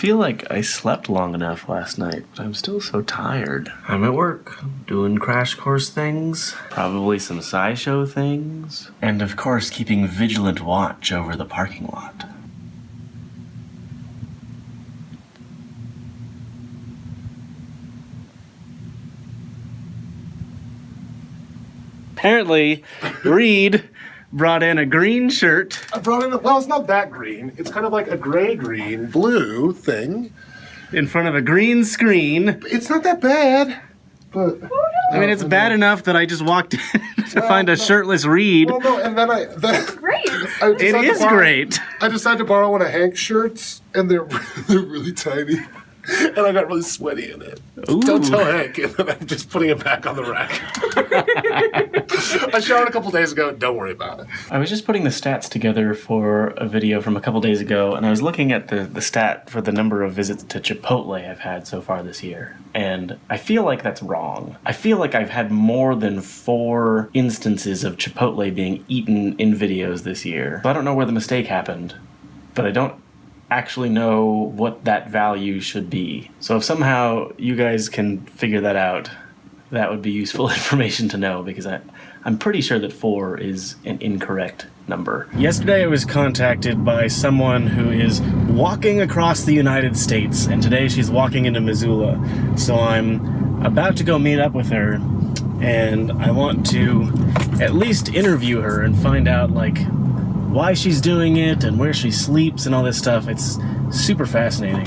feel like I slept long enough last night, but I'm still so tired. I'm at work, doing crash course things, probably some SciShow things, and of course keeping vigilant watch over the parking lot. Apparently, Reed brought in a green shirt. I brought in well, it's not that green. It's kind of like a gray-green, blue thing. In front of a green screen. It's not that bad, but... I mean, it's bad enough that I just walked in to find a shirtless Reed. Well, no, and then Great. It is great. I decided to borrow one of Hank's shirts, and they're really tiny. And I got really sweaty in it. Ooh. Don't tell Hank, and then I'm just putting it back on the rack. I showered a couple days ago, don't worry about it. I was just putting the stats together for a video from a couple days ago, and I was looking at the stat for the number of visits to Chipotle I've had so far this year. And I feel like that's wrong. I feel like I've had more than 4 instances of Chipotle being eaten in videos this year. So I don't know where the mistake happened, but I don't actually know what that value should be. So if somehow you guys can figure that out, that would be useful information to know, because I'm pretty sure that 4 is an incorrect number. Yesterday I was contacted by someone who is walking across the United States, and today she's walking into Missoula. So I'm about to go meet up with her, and I want to at least interview her and find out, like, why she's doing it and where she sleeps and all this stuff. It's super fascinating.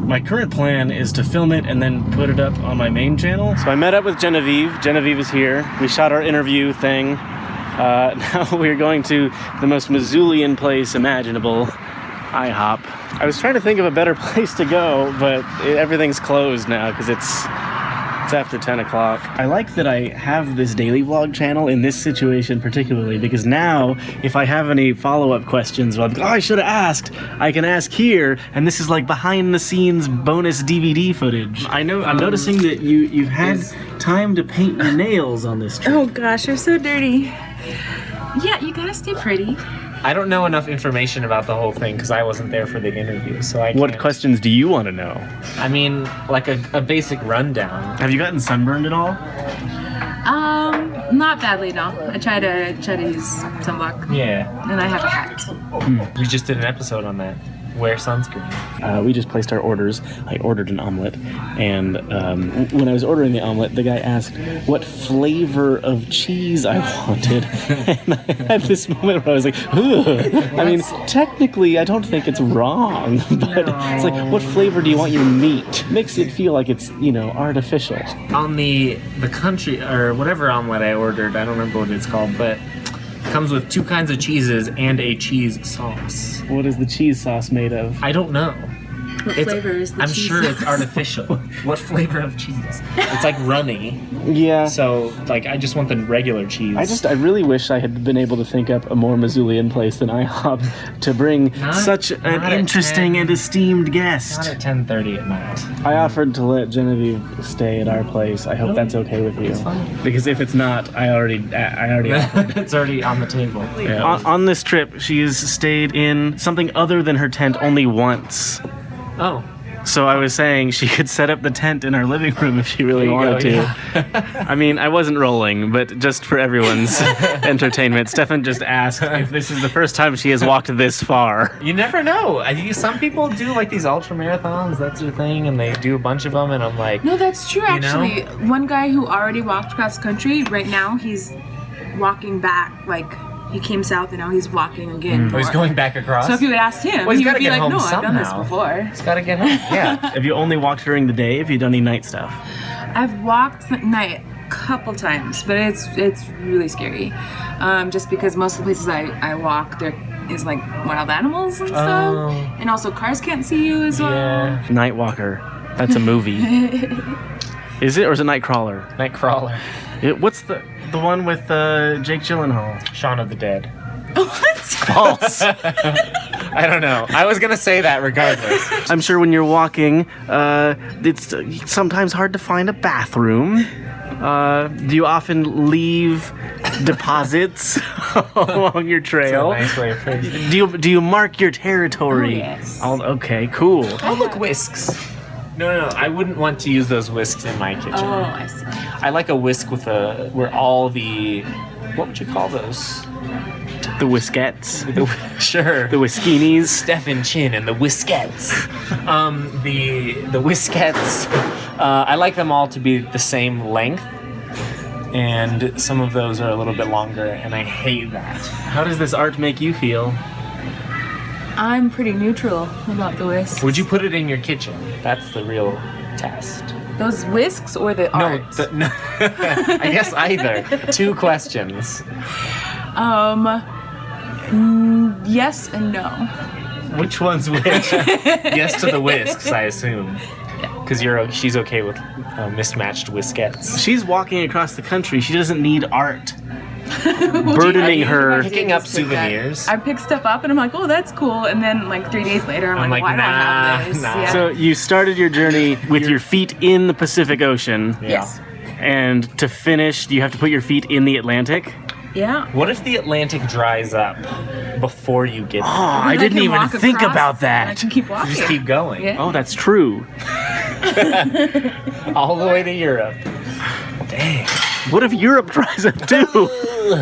My current plan is to film it and then put it up on my main channel. So I met up with Genevieve. Genevieve is here. We shot our interview thing. Now we're going to the most Missoulian place imaginable, IHOP. I was trying to think of a better place to go, but everything's closed now because it's after 10 o'clock. I like that I have this daily vlog channel in this situation particularly, because now if I have any follow-up questions, or like, oh, I should have asked, I can ask here, and this is like behind the scenes bonus DVD footage. I know, I'm noticing that you've had time to paint your nails on this trip. Oh gosh, they're so dirty. Yeah, you gotta stay pretty. I don't know enough information about the whole thing because I wasn't there for the interview, so I can't. What questions do you want to know? I mean, like a basic rundown. Have you gotten sunburned at all? Not badly, no. I try to use sunblock. Yeah. And I have a hat. We just did an episode on that. Wear sunscreen. We just placed our orders. I ordered an omelet, and when I was ordering the omelet, the guy asked what flavor of cheese I wanted, and I had this moment where I was like, ugh. I mean, technically, I don't think it's wrong, but it's like, what flavor do you want your meat? Makes it feel like it's, artificial. On the country, or whatever omelet I ordered, I don't remember what it's called, but it comes with 2 kinds of cheeses and a cheese sauce. What is the cheese sauce made of? I don't know. What flavor is the I'm cheese sure sauce? it's artificial. What flavor of cheese? It's like runny. Yeah. So, I just want the regular cheese. I really wish I had been able to think up a more Missoulian place than IHOP to bring such an interesting and esteemed guest. Not at 10:30 at night. I offered to let Genevieve stay at our place. I hope that's okay with you. It's fine. Because if it's not, I already offered. It's already on the table. Yeah. On this trip, she has stayed in something other than her tent only once. Oh. So I was saying she could set up the tent in our living room if she really wanted to. Yeah. I mean, I wasn't rolling, but just for everyone's entertainment, Stefan just asked if this is the first time she has walked this far. You never know. Some people do these ultra marathons. That's their thing, and they do a bunch of them. And I'm like, No, that's true, actually. One guy who already walked across the country, right now he's walking back, he came south and now he's walking again. Oh, he's going back across? So if you had asked him, Well, he he's would be gotta like, get no, home I've done this somehow. before. He's got to get home. Yeah. Have you only walked during the day? Have you done any night stuff? I've walked at night a couple times, but it's really scary. Just because most of the places I walk, there is wild animals and stuff. Oh. And also cars can't see you as well. Yeah. Night Walker. That's a movie. Is it, or is it Nightcrawler? Nightcrawler. What's the one with Jake Gyllenhaal? Shaun of the Dead. What? False. I don't know. I was going to say that regardless. I'm sure when you're walking, it's sometimes hard to find a bathroom. Do you often leave deposits along your trail. Nice way of phrasing it. Do you mark your territory? Oh, yes. Okay, cool. Oh, look, whisks. No, I wouldn't want to use those whisks in my kitchen. Oh, I see. I like a whisk where all the, what would you call those? The Whiskettes. Sure. The Whiskinis. Stefan Chin and the Whiskettes. The Whiskettes. I like them all to be the same length, and some of those are a little bit longer, and I hate that. How does this art make you feel? I'm pretty neutral about the whisks. Would you put it in your kitchen? That's the real test. Those whisks or the art? No. I guess either. 2 questions. Yes and no. Which one's which? Yes to the whisks, I assume. Because she's okay with mismatched whiskettes. She's walking across the country. She doesn't need art burdening her. Picking up souvenirs. I pick stuff up and I'm like, oh, that's cool. And then like 3 days later, I'm like, why do I have this? nah. Yeah. So you started your journey with your feet in the Pacific Ocean. Yes. And to finish, you have to put your feet in the Atlantic. Yeah. What if the Atlantic dries up before you get there? Oh, I didn't even think about I that. can keep walking. Just keep going. Yeah. Oh, that's true. All the way to Europe. Dang. What if Europe dries up too?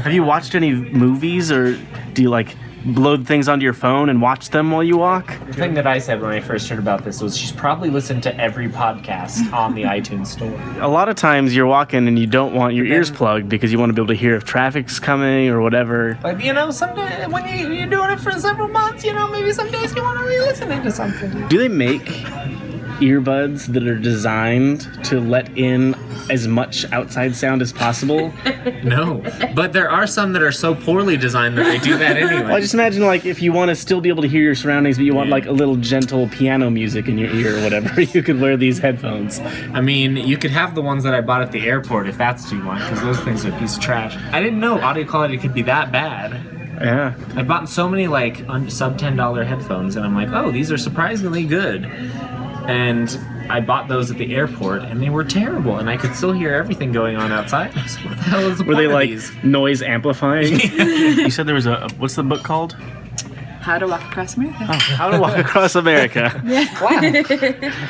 Have you watched any movies, or do you like load things onto your phone and watch them while you walk? The thing that I said when I first heard about this was she's probably listened to every podcast on the iTunes store. A lot of times you're walking and you don't want your ears plugged because you want to be able to hear if traffic's coming or whatever. Like, someday when you're doing it for several months, maybe some days you want to be listening to something. Do they make earbuds that are designed to let in as much outside sound as possible? No, but there are some that are so poorly designed that they do that anyway. Well, I just imagine like if you want to still be able to hear your surroundings, but you want like a little gentle piano music in your ear or whatever, you could wear these headphones. I mean, you could have the ones that I bought at the airport if that's what you want, because those things are a piece of trash. I didn't know audio quality could be that bad. Yeah. I bought so many like sub $10 headphones, and I'm like, oh, these are surprisingly good. And I bought those at the airport, and they were terrible, and I could still hear everything going on outside. I was like, what the hell is the Were point they of like these? noise amplifying? You said there was what's the book called? How to Walk Across America. How to Walk Across America. Wow.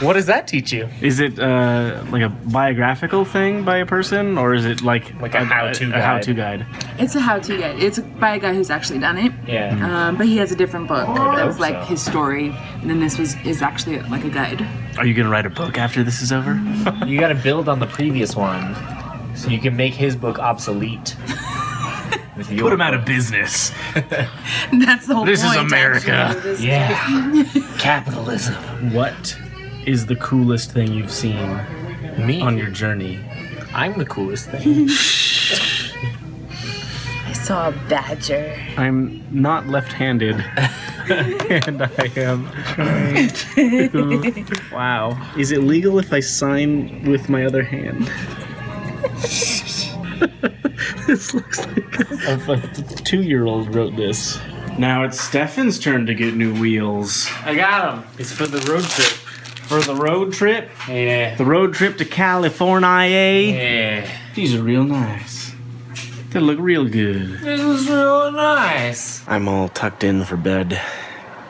What does that teach you? Is it like a biographical thing by a person, or is it like a how-to guide? A how-to guide. It's a how-to guide. It's by a guy who's actually done it. Yeah. But he has a different book that's hope like so. his story, and then this is actually like a guide. Are you gonna write a book after this is over? You got to build on the previous one, so you can make his book obsolete. With your Put him out book. of business. That's the whole This is point. America. actually. This is- Yeah. Capitalism. What is the coolest thing you've seen Me. on your journey? I'm the coolest thing. I saw a badger. I'm not left-handed, and I am trying to... Wow. Is it legal if I sign with my other hand? This looks like a 2-year-old wrote this. Now it's Stefan's turn to get new wheels. I got him. It's for the road trip. For the road trip? Yeah. The road trip to California. Yeah. These are real nice. They look real good. It was real nice. I'm all tucked in for bed.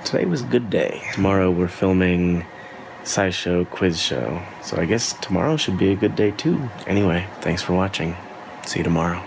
Today was a good day. Tomorrow we're filming SciShow quiz show. So I guess tomorrow should be a good day too. Anyway, thanks for watching. See you tomorrow.